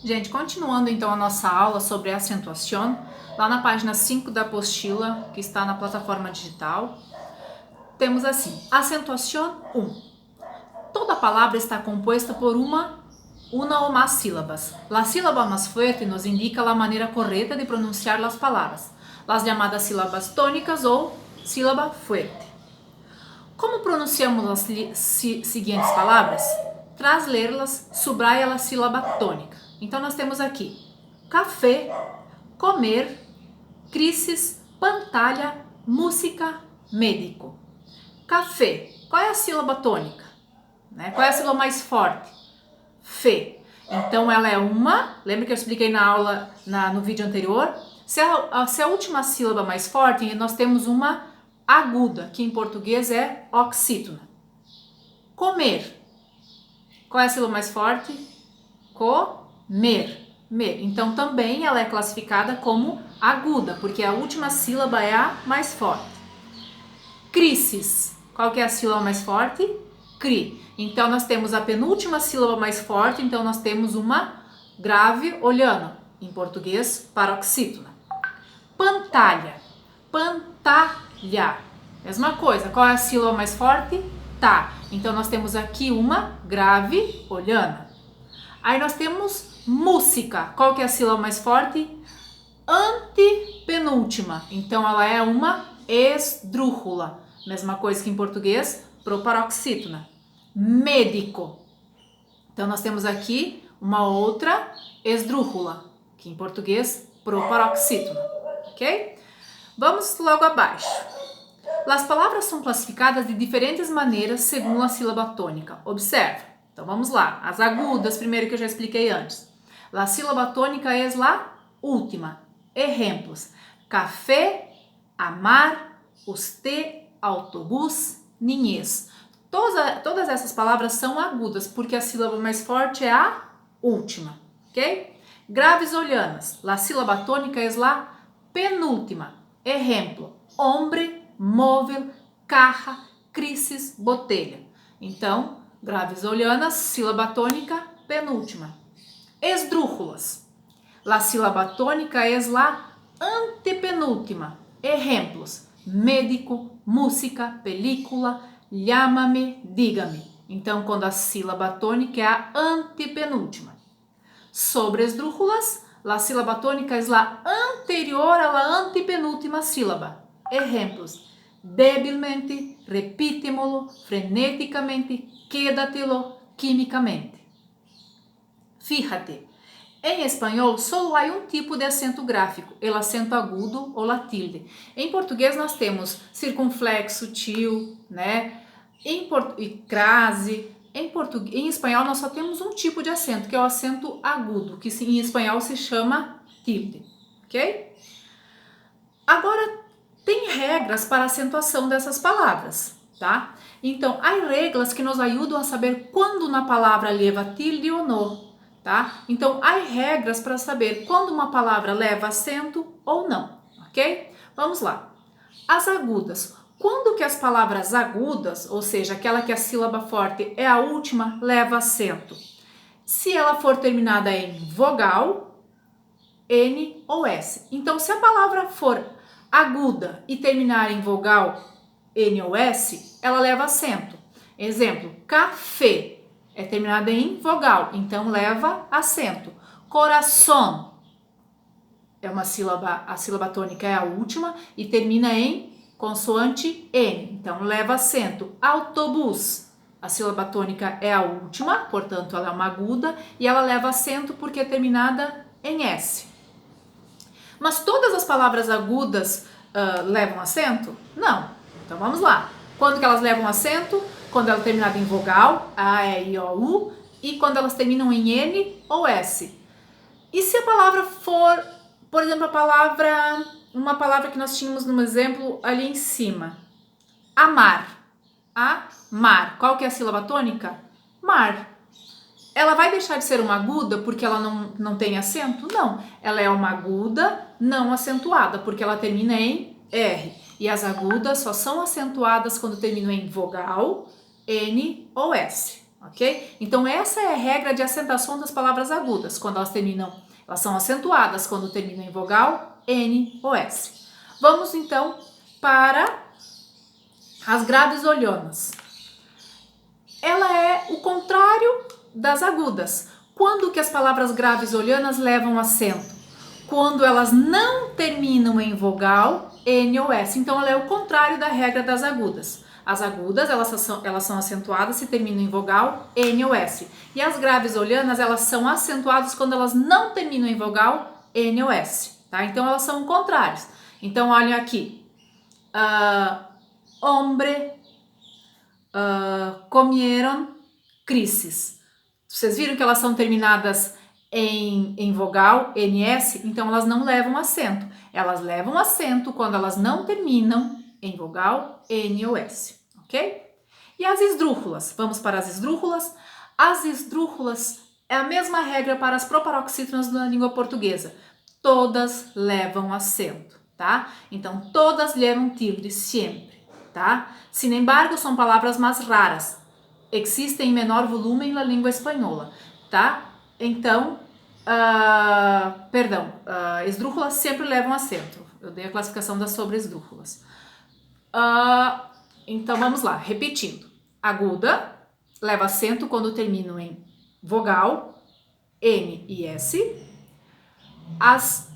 Gente, continuando então a nossa aula sobre acentuação, lá na página 5 da apostila, que está na plataforma digital, temos assim, acentuação 1. Toda palavra está composta por uma ou más sílabas. La sílaba más fuerte nos indica la manera correcta de pronunciar las palabras, las llamadas sílabas tónicas ou sílaba fuerte. Como pronunciamos as seguintes palavras? Tras lerlas, subraya a sílaba tônica. Então nós temos aqui café, comer, crises, pantalha, música, médico. Café, qual é a sílaba tônica? Qual é a sílaba mais forte? Fé. Então ela é uma, lembra que eu expliquei na aula, no vídeo anterior? Se a última sílaba mais forte, nós temos uma aguda, que em português é oxítona. Comer. Qual é a sílaba mais forte? Comer. Mer. Então também ela é classificada como aguda, porque a última sílaba é a mais forte. Crises. Qual que é a sílaba mais forte? Cri. Então nós temos a penúltima sílaba mais forte, então nós temos uma grave olhando, em português paroxítona. Pantalha. Pantalha. Mesma coisa. Qual é a sílaba mais forte? Tá. Então nós temos aqui uma grave olhando. Aí nós temos música. Qual que é a sílaba mais forte? Antepenúltima. Então ela é uma esdrúxula. Mesma coisa que em português, proparoxítona. Médico. Então nós temos aqui uma outra esdrúxula, que em português, proparoxítona. Ok? Vamos logo abaixo. As palavras são classificadas de diferentes maneiras segundo a sílaba tônica. Observa. Então vamos lá. As agudas, primeiro que eu já expliquei antes. A sílaba tônica é a última. Exemplos: café, amar, usted, autobús, niñez. Todas essas palavras são agudas, porque a sílaba mais forte é a última. Ok? Graves olhanas. A sílaba tônica é a penúltima. Exemplo: hombre, móvel, caja, crisis, botella. Então, graves olhanas, sílaba tônica, penúltima. Esdrúxulas. La sílaba tônica é a antepenúltima. Exemplos: médico, música, película, llámame, dígame. Então, quando a sílaba tônica é a antepenúltima. Sobre esdrúxulas, la sílaba tônica é a anterior à antepenúltima sílaba. Exemplos: débilmente, repítemolo, frenéticamente, quédatelo, químicamente. Fíjate, em espanhol só há um tipo de acento gráfico, o acento agudo ou la tilde. Em português nós temos circunflexo, til, e crase. Em espanhol nós só temos um tipo de acento, que é o acento agudo, que em espanhol se chama tilde, ok? Agora, tem regras para a acentuação dessas palavras, tá? Então, há regras que nos ajudam a saber quando uma palavra leva tilde ou não, tá? Então, há regras para saber quando uma palavra leva acento ou não, ok? Vamos lá. As agudas. Quando que as palavras agudas, ou seja, aquela que a sílaba forte é a última, leva acento? Se ela for terminada em vogal, N ou S. Então, se a palavra for aguda e terminar em vogal N ou S, ela leva acento. Exemplo: café é terminada em vogal, então leva acento. Coração é uma sílaba, a sílaba tônica é a última e termina em consoante N, então leva acento. Autobus, a sílaba tônica é a última, portanto ela é uma aguda e ela leva acento porque é terminada em S. Mas todas as palavras agudas levam acento? Não. Então vamos lá. Quando que elas levam acento? Quando ela é terminada em vogal, A, E, I, O, U, e quando elas terminam em N ou S. E se a palavra for, por exemplo, uma palavra que nós tínhamos no exemplo ali em cima. Amar. Amar. Qual que é a sílaba tônica? Mar. Ela vai deixar de ser uma aguda porque ela não tem acento? Não. Ela é uma aguda não acentuada, porque ela termina em R. E as agudas só são acentuadas quando terminam em vogal, N ou S. ok? Então essa é a regra de acentuação das palavras agudas, quando elas são acentuadas quando terminam em vogal, N ou S. Vamos então para as graves olhonas. Ela é o contrário das agudas. Quando que as palavras graves olhanas levam acento? Quando elas não terminam em vogal, N ou S. Então ela é o contrário da regra das agudas. As agudas, elas são acentuadas se terminam em vogal, N ou S. E as graves olhanas, elas são acentuadas quando elas não terminam em vogal, N ou S. Tá? Então elas são contrárias. Então olhem aqui. Hombre, comieron crisis. Vocês viram que elas são terminadas em vogal, NS? Então elas não levam acento. Elas levam acento quando elas não terminam em vogal, N ou S, ok? E as esdrúxulas? Vamos para as esdrúxulas. As esdrúxulas é a mesma regra para as proparoxítonas na língua portuguesa. Todas levam acento, tá? Então todas levam tilde sempre, tá? Sin embargo, são palavras mais raras. Existem em menor volume na língua espanhola, tá? Então, esdrúxulas sempre levam acento. Eu dei a classificação das sobre-esdrúxulas. Então, vamos lá, repetindo. Aguda, leva acento quando terminam em vogal, N e S. As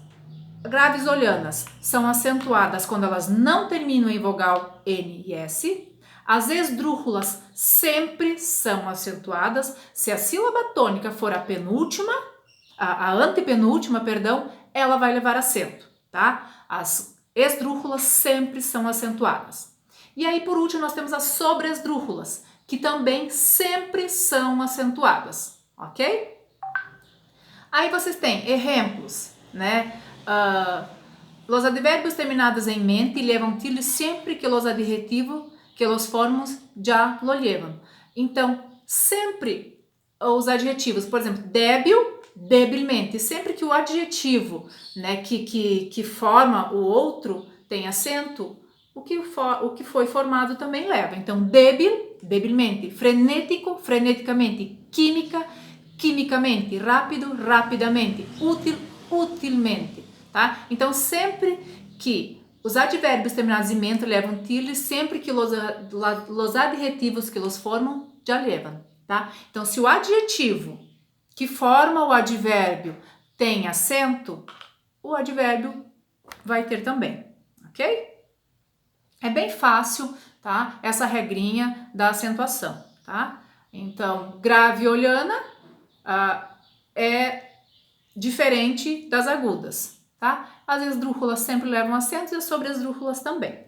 graves olhanas são acentuadas quando elas não terminam em vogal, N e S. As esdrúxulas sempre são acentuadas se a sílaba tônica for a penúltima, a antepenúltima, perdão, ela vai levar acento, tá? As esdrúxulas sempre são acentuadas. E aí, por último, nós temos as sobre-esdrúxulas, que também sempre são acentuadas, ok? Aí vocês têm exemplos, né? Los adverbios terminados em mente levam tilde sempre que los adjetivos que los formos já lo llevan. Então, sempre os adjetivos, por exemplo, débil, debilmente, sempre que o adjetivo, né, que forma o outro tem acento, o que foi formado também leva. Então, débil, debilmente, frenético, freneticamente, química, quimicamente, rápido, rapidamente, útil, utilmente, tá? Então, sempre que os advérbios terminados em mente levam tilde, sempre que os adjetivos que los formam já levam, tá? Então, se o adjetivo que forma o advérbio tem acento, o advérbio vai ter também, ok? É bem fácil, tá? Essa regrinha da acentuação, tá? Então, grave olhana é diferente das agudas, tá? As esdrúxulas sempre levam acento e as sobre-esdrúxulas também.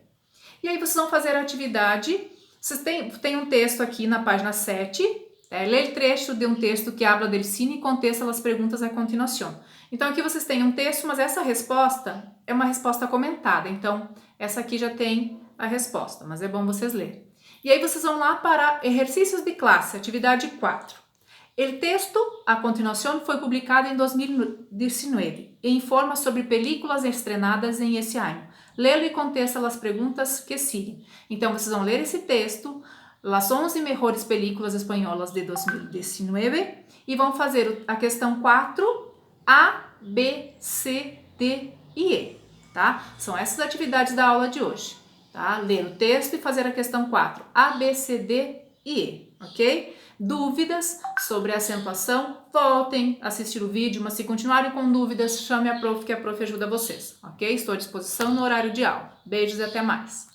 E aí vocês vão fazer a atividade. Vocês têm um texto aqui na página 7. Lê o trecho de um texto que habla del cine e contesta as perguntas a continuação. Então aqui vocês têm um texto, mas essa resposta é uma resposta comentada. Então essa aqui já tem a resposta, mas é bom vocês lerem. E aí vocês vão lá para exercícios de classe, atividade 4. O texto, a continuação, foi publicado em 2019 e informa sobre películas estrenadas em esse ano. Lê-lo e contesta as perguntas que seguem. Então, vocês vão ler esse texto, as 11 melhores películas espanholas de 2019, e vão fazer a questão 4, A, B, C, D e E, tá? São essas atividades da aula de hoje, tá? Ler o texto e fazer a questão 4, A, B, C, D e E, ok? Dúvidas sobre a acentuação, voltem a assistir o vídeo, mas se continuarem com dúvidas, chame a prof, que a prof ajuda vocês, ok? Estou à disposição no horário de aula. Beijos e até mais!